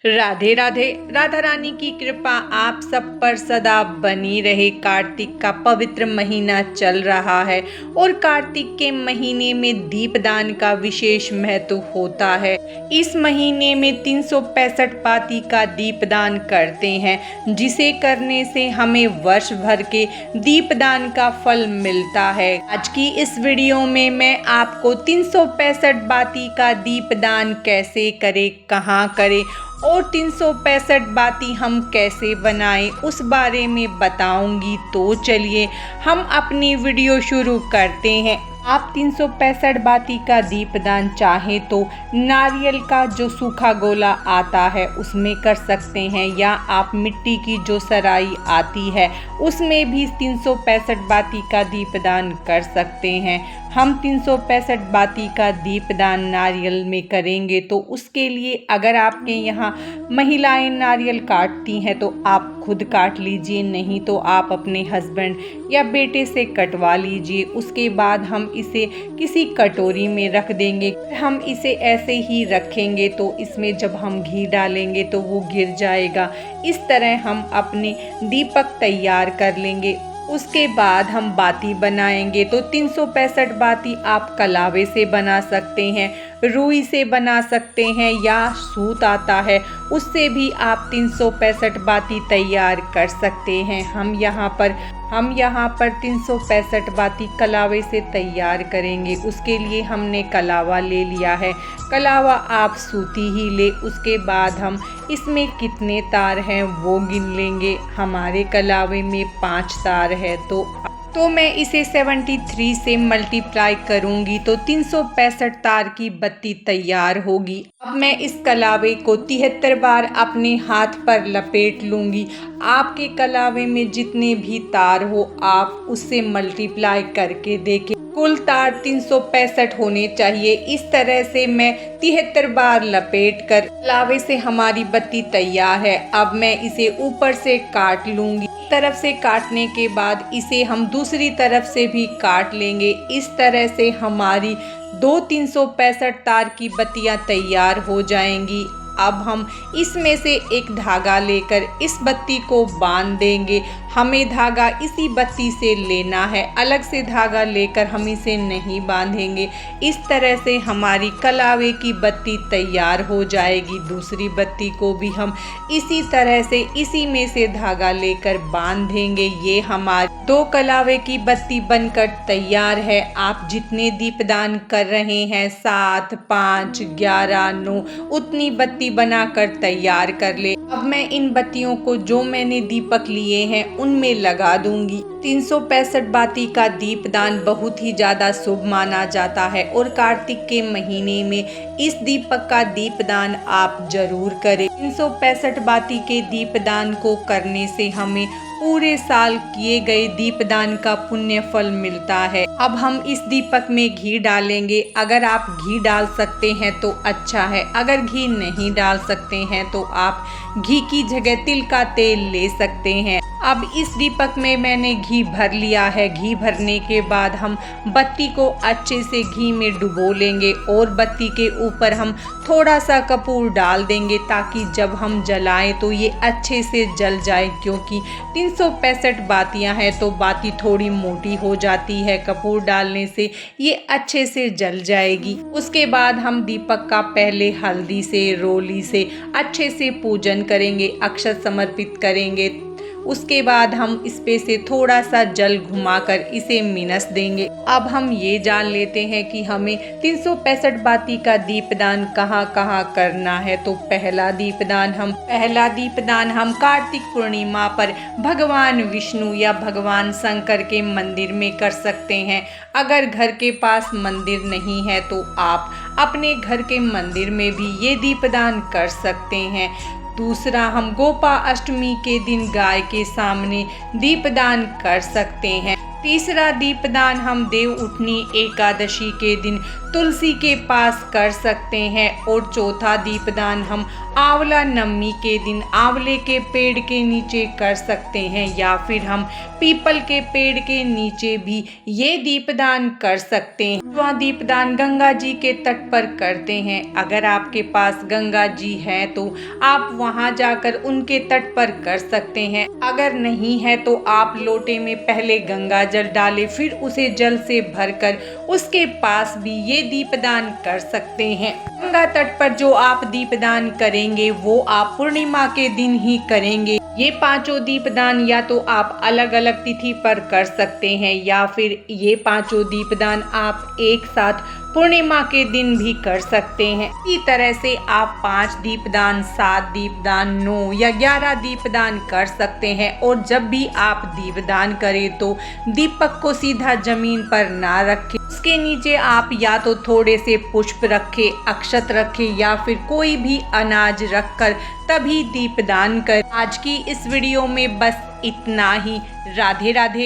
राधे राधे। राधा रानी की कृपा आप सब पर सदा बनी रहे। कार्तिक का पवित्र महीना चल रहा है और कार्तिक के महीने में दीपदान का विशेष महत्व होता है। इस महीने में 365 पाती का दीपदान करते हैं, जिसे करने से हमें वर्ष भर के दीपदान का फल मिलता है। आज की इस वीडियो में मैं आपको 365 बाती का दीपदान कैसे करें, कहाँ करें और 365 बाती हम कैसे बनाएं उस बारे में बताऊंगी। तो चलिए हम अपनी वीडियो शुरू करते हैं। आप 365 बाती का दीपदान चाहें तो नारियल का जो सूखा गोला आता है उसमें कर सकते हैं, या आप मिट्टी की जो सराई आती है उसमें भी 365 बाती का दीपदान कर सकते हैं। हम 365 बाती का दीपदान नारियल में करेंगे तो उसके लिए अगर आपके यहाँ महिलाएं नारियल काटती हैं तो आप खुद काट लीजिए, नहीं तो आप अपने हस्बैंड या बेटे से कटवा लीजिए। उसके बाद हम इसे किसी कटोरी में रख देंगे। हम इसे ऐसे ही रखेंगे तो इसमें जब हम घी डालेंगे तो वो गिर जाएगा। इस तरह हम अपने दीपक तैयार कर लेंगे। उसके बाद हम बाती बनाएंगे तो 365 बाती आप कलावे से बना सकते हैं, रुई से बना सकते हैं, या सूत आता है उससे भी आप 365 बाती तैयार कर सकते हैं। हम यहाँ पर 365 बाती कलावे से तैयार करेंगे। उसके लिए हमने कलावा ले लिया है। कलावा आप सूती ही ले। उसके बाद हम इसमें कितने तार हैं वो गिन लेंगे। हमारे कलावे में 5 तार है तो मैं इसे 73 से मल्टीप्लाई करूंगी तो 365 तार की बत्ती तैयार होगी। अब मैं इस कलावे को 73 बार अपने हाथ पर लपेट लूंगी। आपके कलावे में जितने भी तार हो आप उससे मल्टीप्लाई करके देखें। कुल तार 365 होने चाहिए। इस तरह से मैं 73 बार लपेट कर कलावे से हमारी बत्ती तैयार है। अब मैं इसे ऊपर से काट लूंगी। तरफ से काटने के बाद इसे हम दूसरी तरफ से भी काट लेंगे। इस तरह से हमारी 365 तार की बत्तियां तैयार हो जाएंगी। अब हम इसमें से एक धागा लेकर इस बत्ती को बांध देंगे। हमें धागा इसी बत्ती से लेना है, अलग से धागा लेकर हम इसे नहीं बांधेंगे। इस तरह से हमारी कलावे की बत्ती तैयार हो जाएगी। दूसरी बत्ती को भी हम इसी तरह से इसी में से धागा लेकर बांध देंगे। ये हमारी 2 कलावे की बत्ती बनकर तैयार है। आप जितने दीपदान कर रहे हैं 7, 5, 11, 9 उतनी बत्ती बनाकर तैयार कर ले। अब मैं इन बत्तियों को जो मैंने दीपक लिए हैं उनमें लगा दूंगी। 365 बाती का दीपदान बहुत ही ज़्यादा शुभ माना जाता है और कार्तिक के महीने में इस दीपक का दीपदान आप जरूर करें। 365 बाती के दीपदान को करने से हमें पूरे साल किए गए दीपदान का पुण्य फल मिलता है। अब हम इस दीपक में घी डालेंगे। अगर आप घी डाल सकते हैं तो अच्छा है, अगर घी नहीं डाल सकते हैं तो आप घी की जगह तिल का तेल ले सकते हैं। अब इस दीपक में मैंने घी भर लिया है। घी भरने के बाद हम बत्ती को अच्छे से घी में डुबो लेंगे और बत्ती के ऊपर हम थोड़ा सा कपूर डाल देंगे ताकि जब हम जलाएं तो ये अच्छे से जल जाए, क्योंकि 365 बातियां हैं तो बाती थोड़ी मोटी हो जाती है। कपूर डालने से ये अच्छे से जल जाएगी। उसके बाद हम दीपक का पहले हल्दी से, रोली से अच्छे से पूजन करेंगे, अक्षत समर्पित करेंगे। उसके बाद हम इस पे से थोड़ा सा जल घुमाकर इसे मिनस देंगे। अब हम ये जान लेते हैं कि हमें 365 बाती का दीपदान कहाँ कहाँ करना है। तो पहला दीपदान हम कार्तिक पूर्णिमा पर भगवान विष्णु या भगवान शंकर के मंदिर में कर सकते हैं। अगर घर के पास मंदिर नहीं है तो आप अपने घर के मंदिर में भी ये दीपदान कर सकते हैं। दूसरा, हम गोपा अष्टमी के दिन गाय के सामने दीपदान कर सकते हैं। तीसरा दीपदान हम देव उठनी एकादशी के दिन तुलसी के पास कर सकते हैं और चौथा दीपदान हम आंवला नवमी के दिन आंवले के पेड़ के नीचे कर सकते हैं या फिर हम पीपल के पेड़ के नीचे भी ये दीपदान कर सकते हैं। वह दीपदान गंगा जी के तट पर करते हैं। अगर आपके पास गंगा जी है तो आप वहां जाकर उनके तट पर कर सकते हैं। अगर नहीं है तो आप लोटे में पहले गंगा जल डालें, फिर उसे जल से भरकर उसके पास भी ये दीपदान कर सकते हैं। गंगा तट पर जो आप दीपदान करेंगे वो आप पूर्णिमा के दिन ही करेंगे। ये पांचों दीपदान या तो आप अलग अलग तिथि पर कर सकते हैं या फिर ये पांचों दीपदान आप एक साथ पूर्णिमा के दिन भी कर सकते हैं। इसी तरह से आप 5 दीपदान, 7 दीपदान, 9 या 11 दीपदान कर सकते हैं। और जब भी आप दीपदान करें तो दीपक को सीधा जमीन पर ना रखें, उसके नीचे आप या तो थोड़े से पुष्प रखें, अक्षत रखें या फिर कोई भी अनाज रखकर तभी दीपदान करें। आज की इस वीडियो में बस इतना ही। राधे राधे।